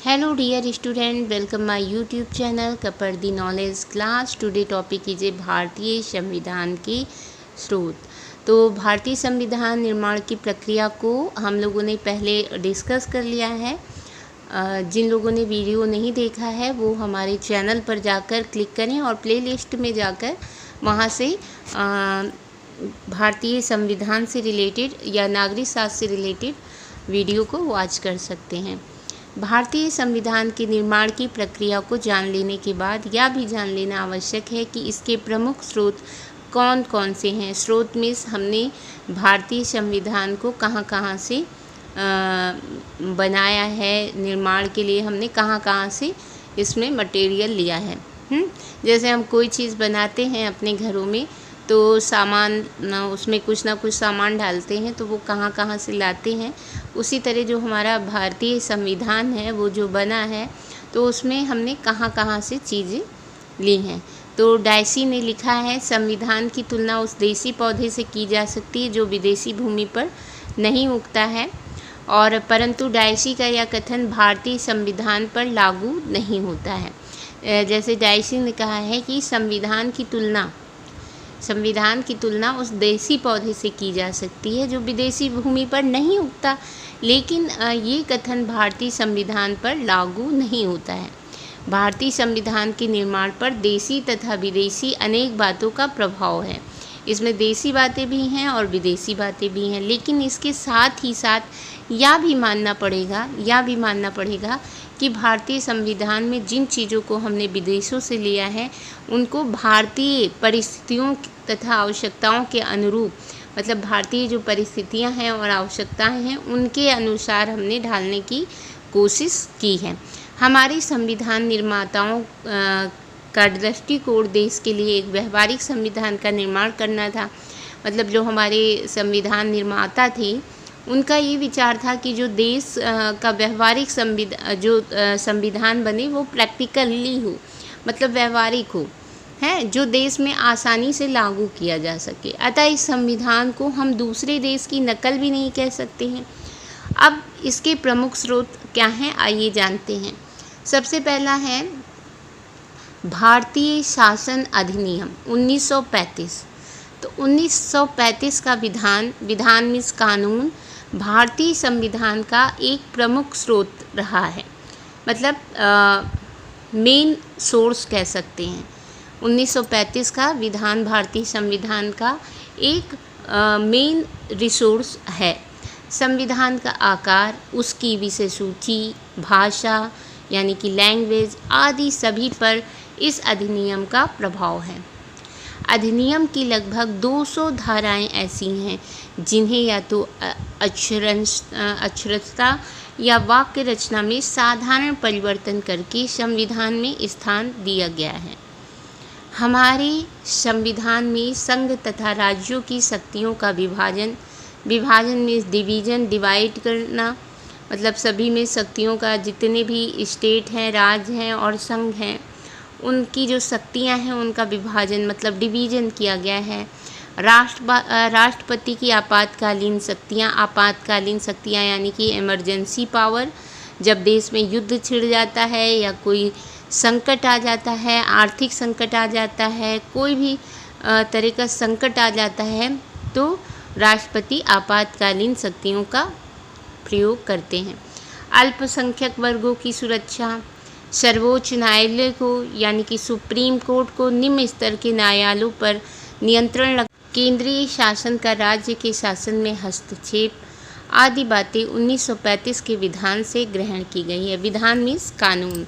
Hello dear student, welcome my YouTube channel कपर the knowledge class. Today topic कीजिए भारतीय संविधान के स्रोत। तो भारतीय संविधान निर्माण की प्रक्रिया को हम लोगों ने पहले डिस्कस कर लिया है। जिन लोगों ने वीडियो नहीं देखा है वो हमारे चैनल पर जाकर क्लिक करें और प्लेलिस्ट में जाकर वहाँ से भारतीय संविधान से रिलेटेड या नागरिक शास्त्र से रिलेटेड वीडियो को वॉच कर सकते हैं। भारतीय संविधान के निर्माण की प्रक्रिया को जान लेने के बाद यह भी जान लेना आवश्यक है कि इसके प्रमुख स्रोत कौन कौन से हैं। स्रोत में हमने भारतीय संविधान को कहाँ कहाँ से बनाया है, निर्माण के लिए हमने कहाँ कहाँ से इसमें मटेरियल लिया है। जैसे हम कोई चीज़ बनाते हैं अपने घरों में तो सामान उसमें कुछ ना कुछ सामान डालते हैं, तो वो कहाँ कहाँ से लाते हैं। उसी तरह जो हमारा भारतीय संविधान है वो जो बना है तो उसमें हमने कहाँ कहाँ से चीज़ें ली हैं। तो डायसी ने लिखा है, संविधान की तुलना उस देसी पौधे से की जा सकती है जो विदेशी भूमि पर नहीं उगता है, और परंतु डायसी का यह कथन भारतीय संविधान पर लागू नहीं होता है। जैसे डायसी ने कहा है कि संविधान की तुलना उस देसी पौधे से की जा सकती है जो विदेशी भूमि पर नहीं उगता, लेकिन ये कथन भारतीय संविधान पर लागू नहीं होता है। भारतीय संविधान के निर्माण पर देसी तथा विदेशी अनेक बातों का प्रभाव है। इसमें देसी बातें भी हैं और विदेशी बातें भी हैं, लेकिन इसके साथ ही साथ यह भी मानना पड़ेगा कि भारतीय संविधान में जिन चीज़ों को हमने विदेशों से लिया है उनको भारतीय परिस्थितियों तथा आवश्यकताओं के अनुरूप, मतलब भारतीय जो परिस्थितियां हैं और आवश्यकताएं हैं उनके अनुसार हमने ढालने की कोशिश की है। हमारे संविधान निर्माताओं का दृष्टिकोण देश के लिए एक व्यवहारिक संविधान का निर्माण करना था। मतलब जो हमारे संविधान निर्माता थे उनका ये विचार था कि जो देश का व्यवहारिक संविधान बने वो प्रैक्टिकली हो, मतलब व्यवहारिक हो, है, जो देश में आसानी से लागू किया जा सके। अतः इस संविधान को हम दूसरे देश की नकल भी नहीं कह सकते हैं। अब इसके प्रमुख स्रोत क्या हैं, आइए जानते हैं। सबसे पहला है भारतीय शासन अधिनियम 1935। तो 1935 का विधान मीन्स कानून भारतीय संविधान का एक प्रमुख स्रोत रहा है, मतलब मेन सोर्स कह सकते हैं। 1935 का विधान भारतीय संविधान का एक मेन रिसोर्स है। संविधान का आकार, उसकी विषय सूची, भाषा यानी कि लैंग्वेज आदि सभी पर इस अधिनियम का प्रभाव है। अधिनियम की लगभग 200 धाराएं ऐसी हैं जिन्हें या तो अक्षरशः या वाक्य रचना में साधारण परिवर्तन करके संविधान में स्थान दिया गया है। हमारे संविधान में संघ तथा राज्यों की शक्तियों का विभाजन में डिवाइड करना, मतलब सभी में शक्तियों का, जितने भी स्टेट हैं, राज्य हैं और संघ हैं, उनकी जो शक्तियां हैं उनका विभाजन मतलब डिवीज़न किया गया है। राष्ट्रपति की आपातकालीन शक्तियां यानी कि इमरजेंसी पावर, जब देश में युद्ध छिड़ जाता है या कोई संकट आ जाता है, आर्थिक संकट आ जाता है, कोई भी तरह का संकट आ जाता है, तो राष्ट्रपति आपातकालीन शक्तियों का प्रयोग करते हैं। अल्पसंख्यक वर्गों की सुरक्षा, सर्वोच्च न्यायालय को यानी कि सुप्रीम कोर्ट को निम्न स्तर के न्यायालयों पर नियंत्रण, केंद्रीय शासन का राज्य के शासन में हस्तक्षेप आदि बातें 1935 के विधान से ग्रहण की गई है। विधान मीन्स कानून।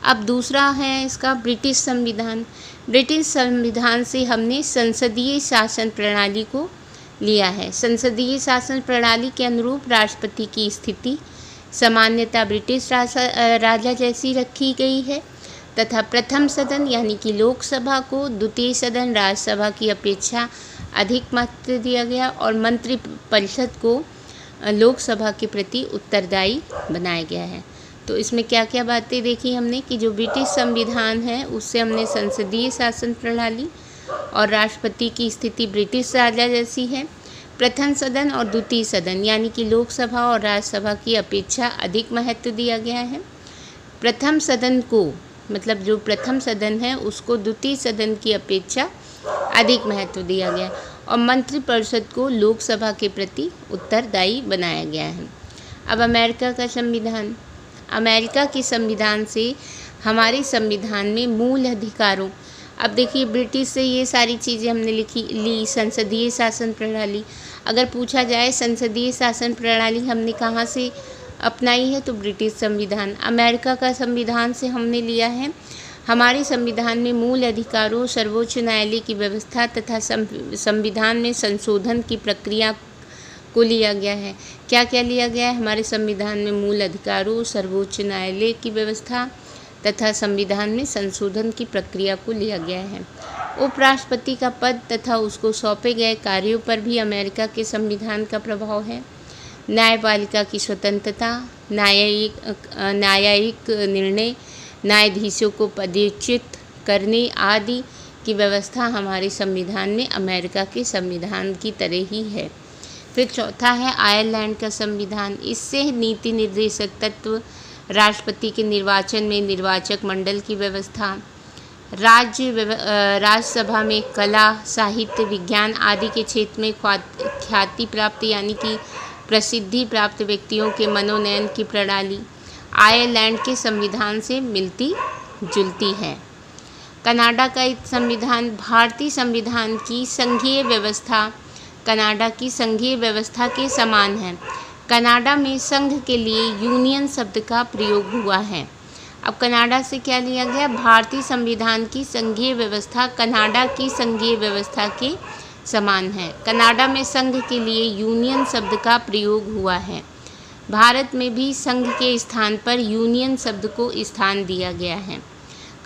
अब दूसरा है इसका ब्रिटिश संविधान। ब्रिटिश संविधान से हमने संसदीय शासन प्रणाली को लिया है। संसदीय शासन प्रणाली के अनुरूप राष्ट्रपति की स्थिति सामान्यतः ब्रिटिश राजा जैसी रखी गई है तथा प्रथम सदन यानी कि लोकसभा को द्वितीय सदन राज्यसभा की अपेक्षा अधिक महत्व दिया गया और मंत्रिपरिषद को लोकसभा के प्रति उत्तरदायी बनाया गया है। तो इसमें क्या क्या बातें देखी हमने कि जो ब्रिटिश संविधान है उससे हमने संसदीय शासन प्रणाली और राष्ट्रपति की स्थिति ब्रिटिश राजा जैसी है। प्रथम सदन और द्वितीय सदन यानी कि लोकसभा और राज्यसभा की अपेक्षा अधिक महत्व दिया गया है। प्रथम सदन को, मतलब जो प्रथम सदन है उसको द्वितीय सदन की अपेक्षा अधिक महत्व दिया गया है और मंत्रिपरिषद को लोकसभा के प्रति उत्तरदायी बनाया गया है। अब अमेरिका का संविधान। अमेरिका के संविधान से हमारे संविधान में मूल अधिकारों, अब देखिए ब्रिटिश से ये सारी चीज़ें हमने ली। संसदीय शासन प्रणाली, अगर पूछा जाए संसदीय शासन प्रणाली हमने कहाँ से अपनाई है तो ब्रिटिश संविधान। अमेरिका का संविधान से हमने लिया है। हमारे संविधान में मूल अधिकारों, सर्वोच्च न्यायालय की व्यवस्था तथा संविधान में संशोधन की प्रक्रिया को लिया गया है। क्या क्या लिया गया है हमारे संविधान में? मूल अधिकारों, सर्वोच्च न्यायालय की व्यवस्था तथा संविधान में संशोधन की प्रक्रिया को लिया गया है। उपराष्ट्रपति का पद तथा उसको सौंपे गए कार्यों पर भी अमेरिका के संविधान का प्रभाव है। न्यायपालिका की स्वतंत्रता, न्यायिक निर्णय, न्यायाधीशों को पदच्युत करने आदि की व्यवस्था हमारे संविधान में अमेरिका के संविधान की तरह ही है। फिर चौथा है आयरलैंड का संविधान। इससे नीति निर्देशक तत्व, राष्ट्रपति के निर्वाचन में निर्वाचक मंडल की व्यवस्था, राज्यसभा में कला, साहित्य, विज्ञान आदि के क्षेत्र में ख्याति प्राप्त यानी कि प्रसिद्धि प्राप्त व्यक्तियों के मनोनयन की प्रणाली आयरलैंड के संविधान से मिलती जुलती है। कनाडा का संविधान भारतीय संविधान की संघीय व्यवस्था कनाडा की संघीय व्यवस्था के समान है। कनाडा में संघ के लिए यूनियन शब्द का प्रयोग हुआ है। अब कनाडा से क्या लिया गया? भारतीय संविधान की संघीय व्यवस्था कनाडा की संघीय व्यवस्था के समान है। कनाडा में संघ के लिए यूनियन शब्द का प्रयोग हुआ है। भारत में भी संघ के स्थान पर यूनियन शब्द को स्थान दिया गया है।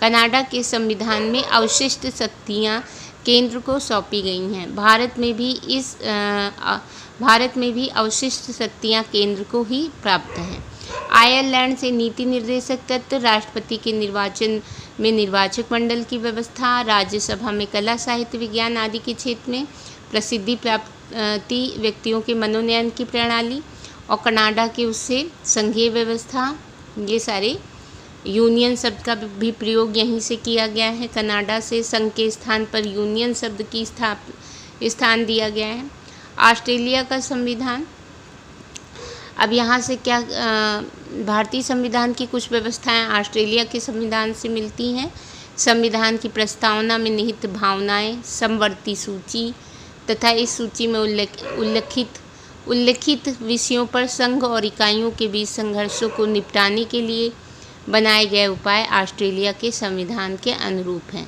कनाडा के संविधान में अवशिष्ट शक्तियाँ केंद्र को सौंपी गई हैं। भारत में भी अवशिष्ट शक्तियाँ केंद्र को ही प्राप्त हैं। आयरलैंड से नीति निर्देशक तत्व, राष्ट्रपति के निर्वाचन में निर्वाचक मंडल की व्यवस्था, राज्यसभा में कला, साहित्य, विज्ञान आदि के क्षेत्र में प्रसिद्धि प्राप्ति व्यक्तियों के मनोनयन की प्रणाली और कनाडा के उससे संघीय व्यवस्था, ये सारे यूनियन शब्द का भी प्रयोग यहीं से किया गया है। कनाडा से संघ के स्थान पर यूनियन शब्द की स्थान दिया गया है। ऑस्ट्रेलिया का संविधान, अब यहाँ से क्या भारतीय संविधान की कुछ व्यवस्थाएं ऑस्ट्रेलिया के संविधान से मिलती हैं। संविधान की प्रस्तावना में निहित भावनाएं, समवर्ती सूची तथा इस सूची में उल्लिखित विषयों पर संघ और इकाइयों के बीच संघर्षों को निपटाने के लिए बनाए गए उपाय ऑस्ट्रेलिया के संविधान के अनुरूप हैं।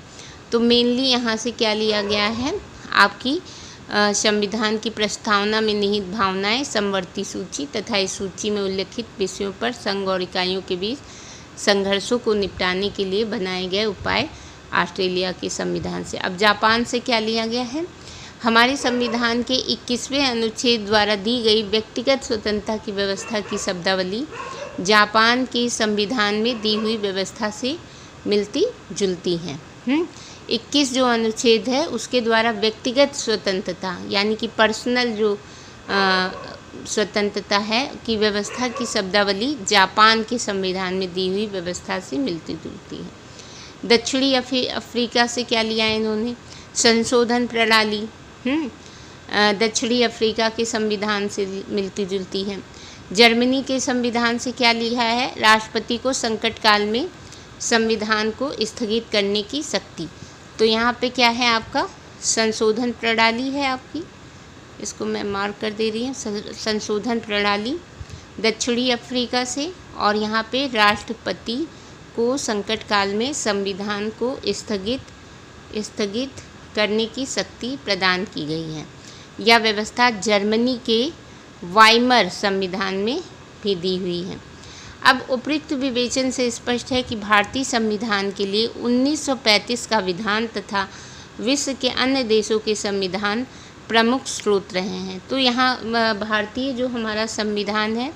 तो मेनली यहाँ से क्या लिया गया है? आपकी संविधान की प्रस्तावना में निहित भावनाएं, समवर्ती सूची तथा इस सूची में उल्लिखित विषयों पर संघ और इकाइयों के बीच संघर्षों को निपटाने के लिए बनाए गए उपाय ऑस्ट्रेलिया के संविधान से। अब जापान से क्या लिया गया है? हमारे संविधान के 21वें अनुच्छेद द्वारा दी गई व्यक्तिगत स्वतंत्रता की व्यवस्था की शब्दावली जापान के संविधान में दी हुई व्यवस्था से मिलती जुलती है। 21 जो अनुच्छेद है उसके द्वारा व्यक्तिगत स्वतंत्रता यानी कि पर्सनल जो स्वतंत्रता है की व्यवस्था की शब्दावली जापान के संविधान में दी हुई व्यवस्था से मिलती जुलती है। दक्षिणी अफ्रीका से क्या लिया है इन्होंने? संशोधन प्रणाली दक्षिणी अफ्रीका के संविधान से मिलती जुलती है। जर्मनी के संविधान से क्या लिखा है? राष्ट्रपति को संकट काल में संविधान को स्थगित करने की शक्ति। तो यहाँ पे क्या है आपका? संशोधन प्रणाली है आपकी, इसको मैं मार्क कर दे रही हूँ। संशोधन प्रणाली दक्षिणी अफ्रीका से, और यहाँ पे राष्ट्रपति को संकट काल में संविधान को स्थगित करने की शक्ति प्रदान की गई है। यह व्यवस्था जर्मनी के वाइमर संविधान में भी दी हुई है। अब उपयुक्त विवेचन से स्पष्ट है कि भारतीय संविधान के लिए 1935 का विधान तथा विश्व के अन्य देशों के संविधान प्रमुख स्रोत रहे हैं। तो यहाँ भारतीय जो हमारा संविधान है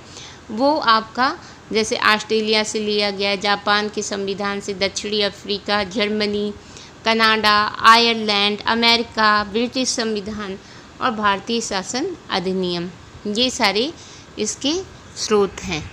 वो आपका जैसे ऑस्ट्रेलिया से लिया गया, जापान के संविधान से, दक्षिणी Africa, Germany, Canada, Ireland, America, British संविधान और भारतीय शासन अधिनियम, ये सारे इसके स्रोत हैं।